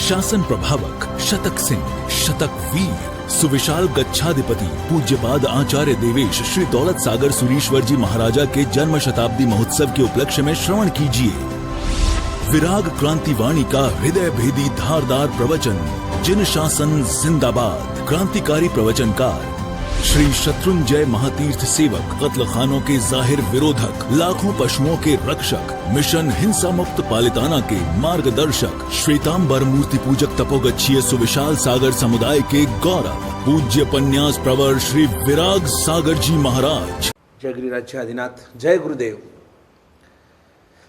शासन प्रभावक शतक सिंह, शतक वीर, सुविशाल गच्छाधिपति पूज्यपाद आचार्य देवेश श्री दौलत सागर सुरीश्वर जी महाराजा के जन्म शताब्दी महोत्सव के उपलक्ष्य में श्रवण कीजिए विराग क्रांति वाणी का हृदय भेदी धारदार प्रवचन। जिन शासन जिंदाबाद। क्रांतिकारी प्रवचनकार श्री शत्रुंजय महातीर्थ सेवक, कत्ल खानों के जाहिर विरोधक, लाखों पशुओं के रक्षक, मिशन हिंसा मुक्त पालिताना के मार्गदर्शक, श्वेतांबर मूर्ति पूजक तपोगच्छीय सुविशाल सागर समुदाय के गौरव, पूज्य पन्यास प्रवर श्री विराग सागर जी महाराज। जय गिरिराज्याधिनाथ, जय गुरुदेव।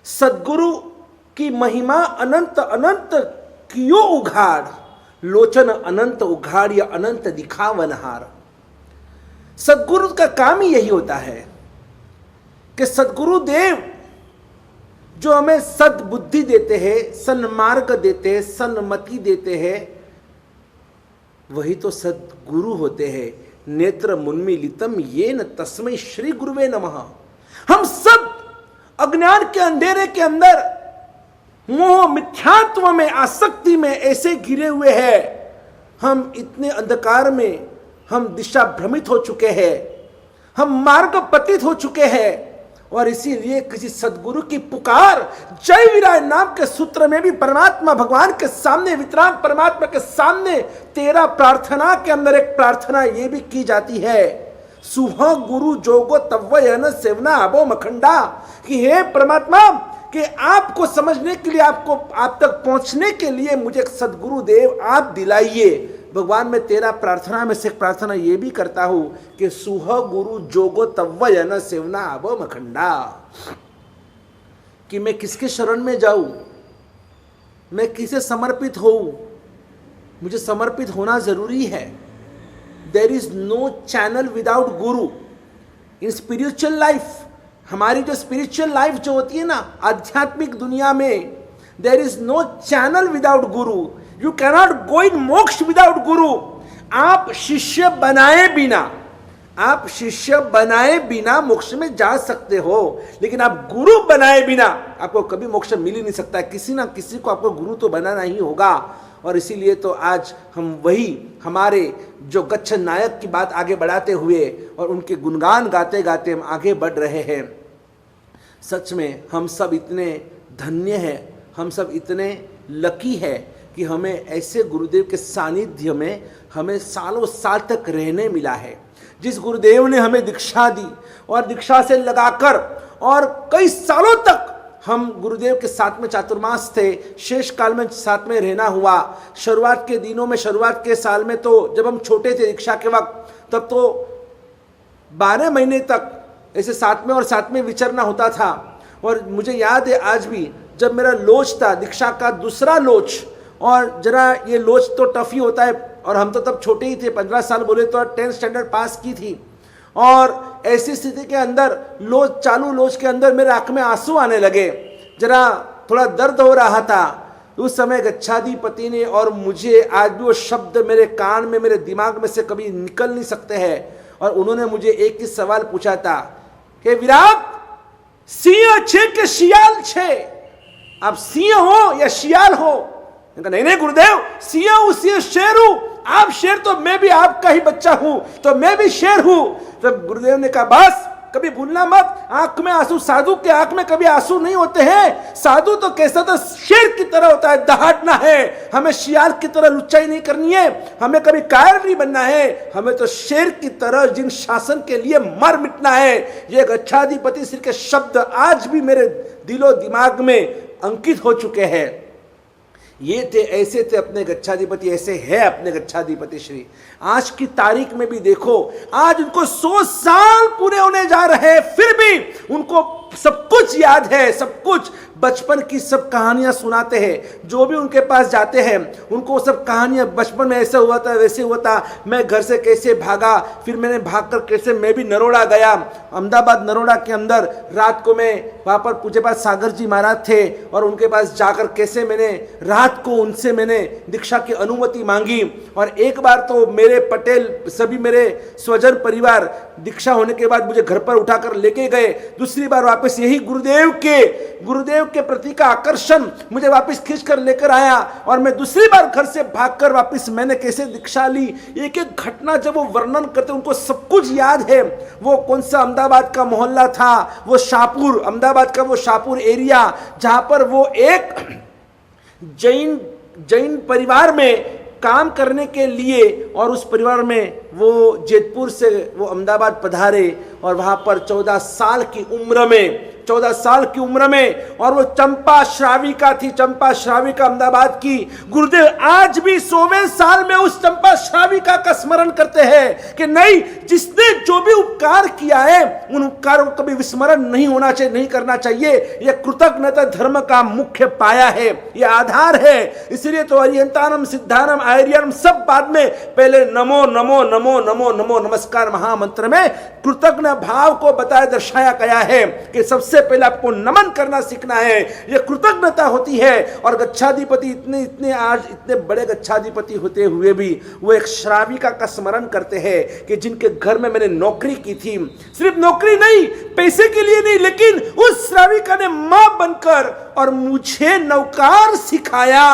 सद्गुरु की महिमा अनंत अनंत कियो उघाड़, लोचन अनंत उघाड़ या अनंत दिखावनहार। सद्गुरु का काम ही यही होता है कि सद्गुरु देव जो हमें सद्बुद्धि देते हैं, सन्मार्ग देते हैं, सन्मति देते हैं, वही तो सद्गुरु होते हैं। नेत्र मुन्मीलितम येन तस्मै श्री गुरुवे नमः। हम सब अज्ञान के अंधेरे के अंदर मोह मिथ्यात्व में, आसक्ति में ऐसे घिरे हुए हैं। हम इतने अंधकार में हम दिशा भ्रमित हो चुके हैं, हम मार्ग पतित हो चुके हैं, और इसीलिए किसी सद्गुरु की पुकार जय विराय नाम के सूत्र में भी परमात्मा भगवान के सामने, वितराग परमात्मा के सामने तेरा प्रार्थना के अंदर एक प्रार्थना ये भी की जाती है, सुह गुरु जोगो तव्वयन सेवना अबो मखंडा, कि हे परमात्मा कि आपको समझने के लिए, आपको आप तक पहुंचने के लिए मुझे सद्गुरु देव आप दिलाइए। भगवान मैं तेरा प्रार्थना में से प्रार्थना ये भी करता हूं कि सुह गुरु जोगो तव्वयन सेवना अबो मखंडा, कि मैं किसके शरण में जाऊं, मैं किसे समर्पित होऊं। मुझे समर्पित होना जरूरी है। There is no channel without guru in spiritual life. हमारी जो स्पिरिचुअल लाइफ जो होती है ना, आध्यात्मिक दुनिया में, there is no channel without guru. You cannot go in moksha without गुरु। आप शिष्य बनाए बिना, आप शिष्य बनाए बिना मोक्ष में जा सकते हो, लेकिन आप गुरु बनाए बिना आपको कभी मोक्ष मिल ही नहीं सकता। किसी ना किसी को आपको गुरु तो बनाना ही होगा। और इसीलिए तो आज हम वही हमारे जो गच्छ नायक की बात आगे बढ़ाते हुए और उनके गुणगान गाते गाते हम आगे बढ़ रहे हैं। सच में हम सब इतने धन्य हैं, हम सब इतने लकी है कि हमें ऐसे गुरुदेव के सानिध्य में हमें सालों साल तक रहने मिला है। जिस गुरुदेव ने हमें दीक्षा दी और दीक्षा से लगाकर और कई सालों तक हम गुरुदेव के साथ में चातुर्मास थे, शेष काल में साथ में रहना हुआ। शुरुआत के दिनों में, शुरुआत के साल में तो जब हम छोटे थे दीक्षा के वक्त, तब तो 12 महीने तक ऐसे साथ में और साथ में विचरना होता था। और मुझे याद है आज भी, जब मेरा लोच था दीक्षा का दूसरा लोच, और जरा ये लोच तो टफ ही होता है, और हम तो तब छोटे ही थे, 15 साल बोले तो 10th स्टैंडर्ड पास की थी। और ऐसी स्थिति के अंदर चालू लोच के अंदर मेरे आंख में आंसू आने लगे, जरा थोड़ा दर्द हो रहा था। उस समय गच्छाधिपति ने, और मुझे आज भी वो शब्द मेरे कान में, मेरे दिमाग में से कभी निकल नहीं सकते हैं, और उन्होंने मुझे एक ही सवाल पूछा था कि विराग, सिंह छे के शियाल छे? आप सिंह हो या शियाल हो? नहीं नहीं गुरुदेव, सिंह हूं, सिंह शेर हूं। आप शेर तो मैं भी आपका ही बच्चा हूं, तो मैं भी शेर हूं। तब गुरुदेव ने कहा बस कभी भूलना मत, आंख में आंसू, साधु के आंख में कभी आंसू नहीं होते हैं। साधु तो कैसा था, शेर की तरह होता है, दहाड़ना है। हमें शियाल की तरह लुच्चाई नहीं करनी है, हमें कभी कायर नहीं बनना है, हमें तो शेर की तरह जिन शासन के लिए मर मिटना है। ये गच्छाधिपति श्री के शब्द आज भी मेरे दिलो दिमाग में अंकित हो चुके हैं। ये थे, ऐसे थे अपने गच्छाधिपति, ऐसे है अपने गच्छाधिपति श्री। आज की तारीख में भी देखो, आज उनको 100 साल पूरे होने जा रहे हैं, फिर भी उनको सब कुछ याद है, सब कुछ बचपन की सब कहानियां सुनाते हैं। जो भी उनके पास जाते हैं उनको सब कहानियां, बचपन में ऐसा हुआ था, वैसे हुआ था, मैं घर से कैसे भागा, फिर मैंने भागकर कैसे मैं भी नरोड़ा गया, अहमदाबाद नरोड़ा के अंदर रात को मैं वहाँ पर पूज्यपाद सागर जी महाराज थे, और उनके पास जाकर कैसे मैंने रात को उनसे मैंने दीक्षा की अनुमति मांगी। और एक बार तो मेरे पटेल, सभी मेरे स्वजन परिवार दीक्षा होने के बाद मुझे घर पर उठाकर लेके गए। दूसरी बार वहाँ वापस यही गुरुदेव के प्रति का आकर्षण मुझे वापस खींच कर लेकर आया, और मैं दूसरी बार घर से भागकर वापस मैंने कैसे दीक्षा ली, एक एक घटना जब वो वर्णन करते उनको सब कुछ याद है। वो कौन सा अहमदाबाद का मोहल्ला था, वो शाहपुर, अहमदाबाद का वो शाहपुर एरिया, जहां पर वो एक जैन परिवार में काम करने के लिए, और उस परिवार में वो जैतपुर से वो अहमदाबाद पधारे, और वहां पर 14 साल की उम्र में, और वो चंपा श्राविका थी, चंपा श्राविका अहमदाबाद की। गुरुदेव आज भी 100वें साल में उस चंपा श्राविका का स्मरण करते हैं कि नहीं, जिसने जो भी उपकार किया है उन उपकारों को कभी विस्मरण नहीं होना चाहिए, नहीं करना चाहिए। यह कृतज्ञता धर्म का मुख्य पाया है, यह आधार है। इसलिए तो अरिहंतानम सिद्धानम आर्यनम सब बाद में, पहले नमो नमो नमो नमो नमो नमस्कार महामंत्र में कृतज्ञ भाव को बताया दर्शाया गया है कि सबसे पहले आपको नमन करना सीखना है, यह कृतज्ञता होती है। और गच्छाधिपति इतने बड़े गच्छाधिपति होते हुए भी वो एक श्राविका का स्मरण करते हैं कि जिनके घर में मैंने नौकरी की थी, सिर्फ नौकरी नहीं, पैसे के लिए नहीं, लेकिन उस श्राविका ने मां बनकर और मुझे नौकार सिखाया।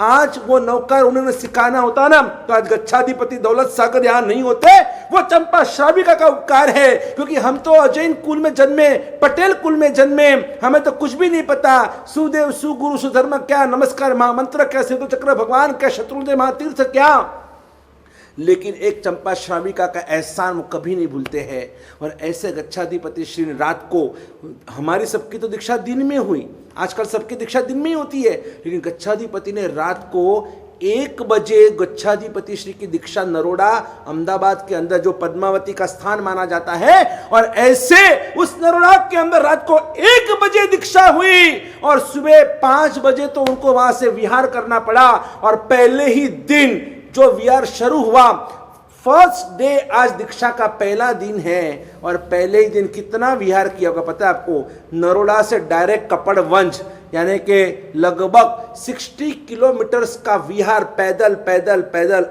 आज वो नौकर उन्होंने सिखाना होता ना, तो आज गच्छाधिपति दौलत सागर यहां नहीं होते। वो चंपा श्राविका का उपकार है, क्योंकि हम तो अजैन कुल में जन्मे, पटेल कुल में जन्मे, हमें तो कुछ भी नहीं पता। सुदेव, सुगुरु, सुधर्म क्या, नमस्कार महामंत्र क्या, सेतु चक्र भगवान क्या, शत्रुंजय महातीर्थ क्या, लेकिन एक चंपा श्राविका का एहसान वो कभी नहीं भूलते हैं। और ऐसे गच्छाधिपति श्री ने रात को, हमारी सबकी तो दीक्षा दिन में हुई, आजकल सबकी दीक्षा दिन में ही होती है, लेकिन गच्छाधिपति ने रात को 1 बजे गच्छाधिपति श्री की दीक्षा नरोड़ा अहमदाबाद के अंदर जो पद्मावती का स्थान माना जाता है, और ऐसे उस नरोड़ा के अंदर रात को 1 बजे दीक्षा हुई, और सुबह 5 बजे तो उनको वहां से विहार करना पड़ा। और पहले ही दिन जो विहार शुरू हुआ, फर्स्ट डे, आज दीक्षा का पहला दिन है, और पहले ही दिन कितना विहार किया होगा पता है आपको? नरोड़ा से डायरेक्ट कपड़वंज, यानी कि लगभग 60 किलोमीटर्स का विहार पैदल पैदल पैदल।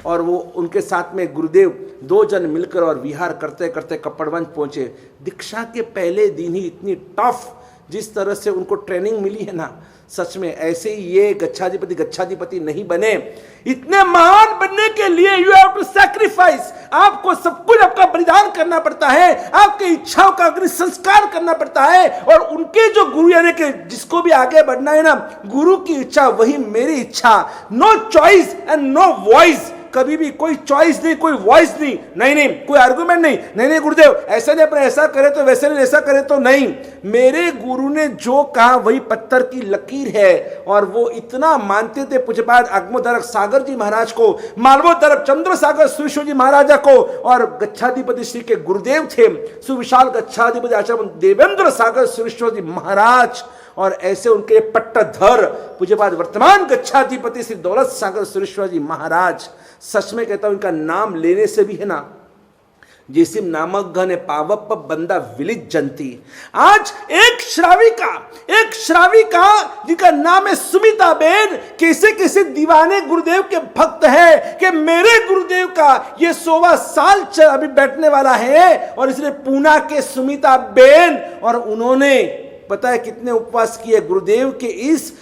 और वो उनके साथ में गुरुदेव 2 जन मिलकर और विहार करते करते कपड़वंज पहुंचे। दीक्षा के पहले दिन ही इतनी टफ जिस तरह से उनको ट्रेनिंग मिली है ना, सच में ऐसे ही ये गच्छाधिपति नहीं बने। इतने महान बनने के लिए यू हैव टू सैक्रिफाइस, आपको सब कुछ आपका बलिदान करना पड़ता है, आपके इच्छाओं का अग्नि संस्कार करना पड़ता है। और उनके जो गुरु, यानी कि जिसको भी आगे बढ़ना है ना, गुरु की इच्छा वही मेरी इच्छा। No choice and no voice, कभी भी कोई चॉइस नहीं, कोई वॉइस नहीं, नहीं कोई आर्गुमेंट नहीं गुरुदेव ऐसा नहीं, अपने ऐसा करे तो वैसे नहीं, ऐसा करे तो नहीं। मेरे गुरु ने जो कहा वही पत्थर की लकीर है। और वो इतना मानते थे पूज्यपाद अग्मोदरक सागर जी महाराज को, मालवोदरक चंद्र सागर सुरेश्वर जी महाराजा को, और गच्छाधिपति श्री के गुरुदेव थे सुविशाल गच्छाधिपति आचार्य देवेंद्र सागर सुरेश्वर जी महाराज। और ऐसे उनके पट्टधर पूज्यपाद वर्तमान गच्छाधिपति श्री दौलत सागर सुरेश्वर जी महाराज। सच में कहता हूं, इनका नाम लेने से भी है ना, जिसिम नामक घने पावप बंदा विलित जनती। आज एक श्राविका जिनका नाम है सुमिता बेन, कैसे कैसे दीवाने गुरुदेव के भक्त हैं कि मेरे गुरुदेव का ये 100वां साल अभी बैठने वाला है। और इसलिए पूना के सुमिता बेन, और उन्होंने पता है कितने उपवास किए गुरुदेव के इस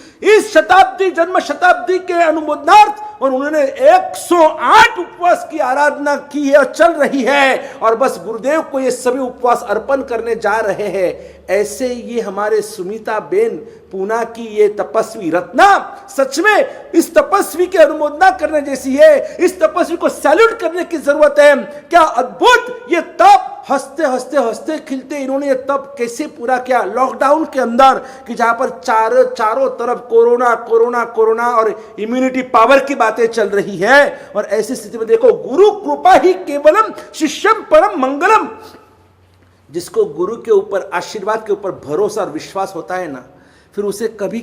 शताब्दी, जन्म शताब्दी के अनुमोदनार्थ, और उन्होंने 108 उपवास की आराधना की है और चल रही है। और बस गुरुदेव को ये सभी उपवास अर्पण करने जा रहे हैं। ऐसे ये हमारे सुमिता बेन पूना की ये तपस्वी रत्ना, सच में इस तपस्वी की अनुमोदना करने जैसी है। इस तपस्वी को सैल्यूट करने की जरूरत है। क्या अद्भुत ये तप, हंसते हंसते हंसते खिलते इन्होंने ये तप कैसे पूरा किया लॉकडाउन के अंदर, कि जहां पर चारों तरफ कोरोना कोरोना कोरोना और इम्यूनिटी पावर की बातें चल रही है। और ऐसी स्थिति में देखो, गुरु कृपा ही केवलम शिष्यम परम मंगलम। जिसको गुरु के ऊपर, आशीर्वाद के ऊपर भरोसा और विश्वास होता है ना, फिर उसे कभी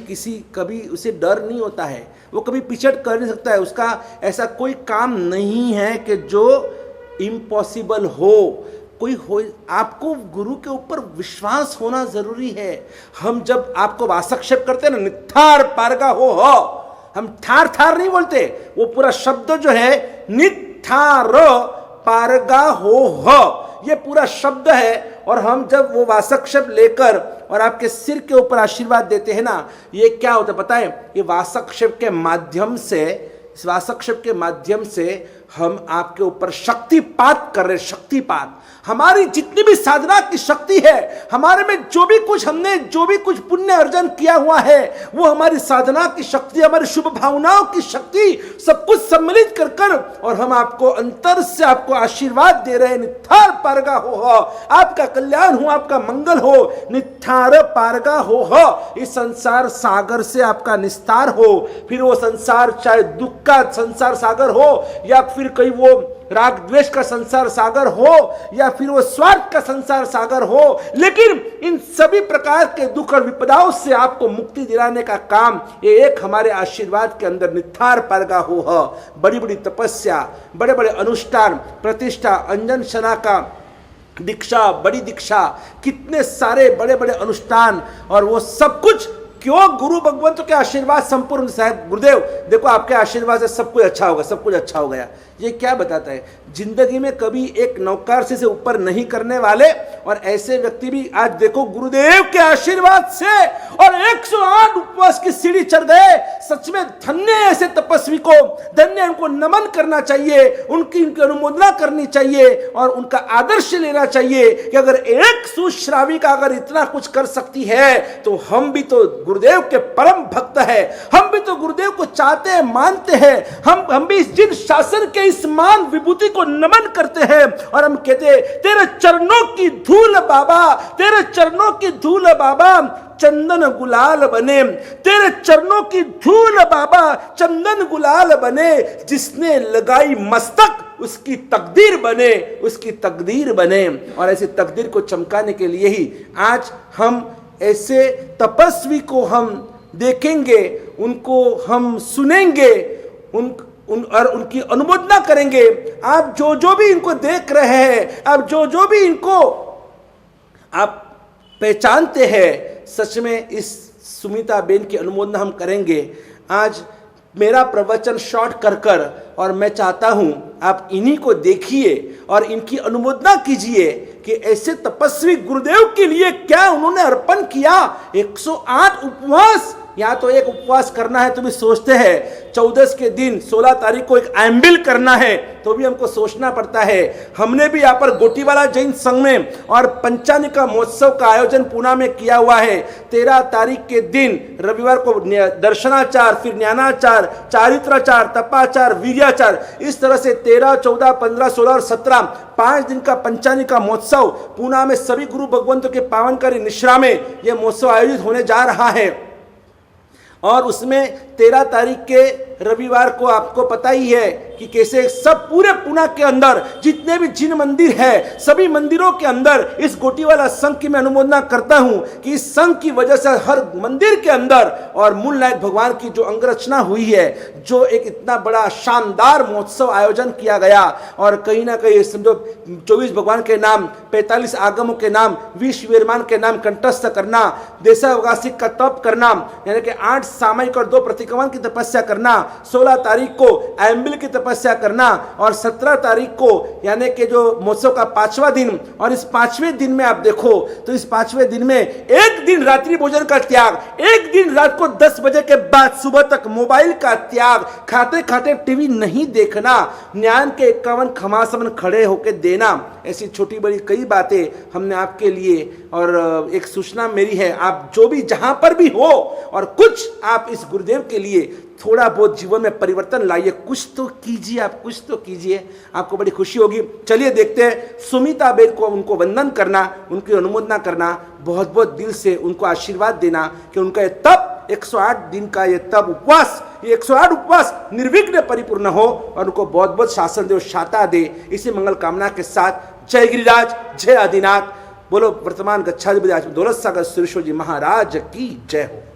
उसे डर नहीं होता है, वो कभी पिछड़ कर नहीं सकता है। उसका ऐसा कोई काम नहीं है कि जो इम्पॉसिबल हो, कोई हो। आपको गुरु के ऊपर विश्वास होना जरूरी है। हम जब आपको वासक्षेप करते हैं ना, नित्थार पारगा हो, हम थार थार नहीं बोलते, वो पूरा शब्द जो है नित्थार पारगा हो, ये पूरा शब्द है। और हम जब वो वासक्षेप लेकर और आपके सिर के ऊपर आशीर्वाद देते हैं ना, ये क्या होता है पता है? ये वासक्षेप के माध्यम से, इस वासक्षेप के माध्यम से हम आपके ऊपर शक्तिपात कर रहे हैं। शक्तिपात, हमारी जितनी भी साधना की शक्ति है, हमारे में जो भी कुछ हमने जो भी कुछ पुण्य अर्जन किया हुआ है, वो हमारी साधना की शक्ति, हमारी शुभ भावनाओं की शक्ति, सब कुछ सम्मिलित कर कर और हम आपको अंतर से आपको आशीर्वाद दे रहे हैं। नित्थार पारगा हो, आपका कल्याण हो, आपका मंगल हो, नित्थार पारगा हो, इस संसार सागर से आपका निस्तार हो। फिर वो संसार चाहे दुख का संसार सागर हो, या फिर कहीं वो राग द्वेष का संसार सागर हो, या फिर वो स्वार्थ का संसार सागर हो, लेकिन इन सभी प्रकार के दुख और विपदाओं से आपको मुक्ति दिलाने का काम ये एक हमारे आशीर्वाद के अंदर नित्थार पारगा हो। बड़ी बड़ी तपस्या, बड़े बड़े अनुष्ठान, प्रतिष्ठा, अंजन शना का दीक्षा, बड़ी दीक्षा, कितने सारे बड़े बड़े अनुष्ठान, और वो सब कुछ क्यों? गुरु भगवंतों के आशीर्वाद संपूर्ण। साहब गुरुदेव देखो आपके आशीर्वाद से सब कुछ अच्छा होगा, सब कुछ अच्छा हो गया। ये क्या बताता है? जिंदगी में कभी एक नौकर से ऊपर नहीं करने वाले और ऐसे व्यक्ति भी आज देखो गुरुदेव के आशीर्वाद से और 108 उपवास की सीढ़ी चढ़ गए। सच में धन्य ऐसे तपस्वी को, धन्य, उनको नमन करना चाहिए, उनकी अनुमोदना करनी चाहिए और उनका आदर्श लेना चाहिए कि अगर एक सुश्राविका अगर इतना कुछ कर सकती है तो हम भी तो गुरुदेव के परम भक्त है, हम भी तो गुरुदेव को चाहते हैं, मानते हैं, हम भी जिन शासन के इस मान विभूति को नमन करते हैं और हम कहते हैं तेरे चरणों की धूल बाबा, तेरे चरणों की धूल बाबा चंदन गुलाल बने, तेरे चरणों की धूल बाबा चंदन गुलाल बने, जिसने लगाई मस्तक उसकी तकदीर बने, उसकी तकदीर बने। और ऐसी तकदीर को चमकाने के लिए ही आज हम ऐसे तपस्वी को हम देखेंगे, उनको हम सुनेंगे, और उनकी अनुमोदना करेंगे। आप जो जो भी इनको देख रहे हैं, आप जो जो भी इनको आप पहचानते हैं, सच में इस सुमिता बेन की अनुमोदना हम करेंगे। आज मेरा प्रवचन शॉर्ट कर कर और मैं चाहता हूं आप इन्हीं को देखिए और इनकी अनुमोदना कीजिए कि ऐसे तपस्वी गुरुदेव के लिए क्या उन्होंने अर्पण किया। 108 उपवास, यहाँ तो एक उपवास करना है तो भी सोचते हैं, 14 के दिन 16 तारीख को एक एम्बिल करना है तो भी हमको सोचना पड़ता है। हमने भी यहाँ पर गोटीवाला जैन संघ में और पंचानिका महोत्सव का आयोजन पुणे में किया हुआ है। 13 तारीख के दिन रविवार को दर्शनाचार, फिर ज्ञानाचार, चारित्राचार, तपाचार, वीर्याचार, इस तरह से 13, 14, 15, 16 और 17 5 दिन का पंचानिका महोत्सव पुणे में सभी गुरु भगवंतों के पावनकारी निश्रा में यह महोत्सव आयोजित होने जा रहा है। और उसमें 13 तारीख के रविवार को आपको पता ही है कि कैसे सब पूरे पुणे के अंदर जितने भी जिन मंदिर है, सभी मंदिरों के अंदर इस गोटीवाला संघ की मैं अनुमोदना करता हूं कि इस संघ की वजह से हर मंदिर के अंदर और मूल नायक भगवान की जो अंगरचना हुई है, जो एक इतना बड़ा शानदार महोत्सव आयोजन किया गया और कहीं ना कहीं समझो 24 भगवान के नाम, 45 आगमों के नाम, 20 वीरमान के नाम कंठस्थ करना, देशावकाशी का तप करना, यानी कि 8 सामयिक और 2 प्रतिक्रमण की तपस्या करना, 16 तारीख को एम्बिल की तपस्या करना और 17 तारीख को यानी कि जो महोत्सव का 5वां दिन, और इस 5वें दिन में आप देखो तो इस 5वें दिन में एक दिन रात्रि भोजन का त्याग, एक दिन रात को 10 बजे के बाद सुबह तक मोबाइल का त्याग, खाते खाते टीवी नहीं देखना, ज्ञान के 51 खमासमन खड़े होकर देना, ऐसी छोटी बड़ी कई बातें हमने आपके लिए। और एक सूचना मेरी है, आप जो भी जहां पर भी हो और कुछ आप इस गुरुदेव के लिए थोड़ा बहुत जीवन में परिवर्तन लाइए, कुछ तो कीजिए, आप कुछ तो कीजिए, आपको बड़ी खुशी होगी। चलिए देखते हैं सुमिता बेन को, उनको वंदन करना, उनकी अनुमोदना करना, बहुत बहुत दिल से उनको आशीर्वाद देना कि उनका ये तप 108 दिन का ये तप उपवास, ये 108 उपवास निर्विघ्न परिपूर्ण हो और उनको बहुत बहुत शासन दे, शाता दे। इसी मंगल कामना के साथ जय गिरिराज, जय आदिनाथ, बोलो वर्तमान गच्छाधिपति दौलत सागर सुरेश्वर जी महाराज की जय हो।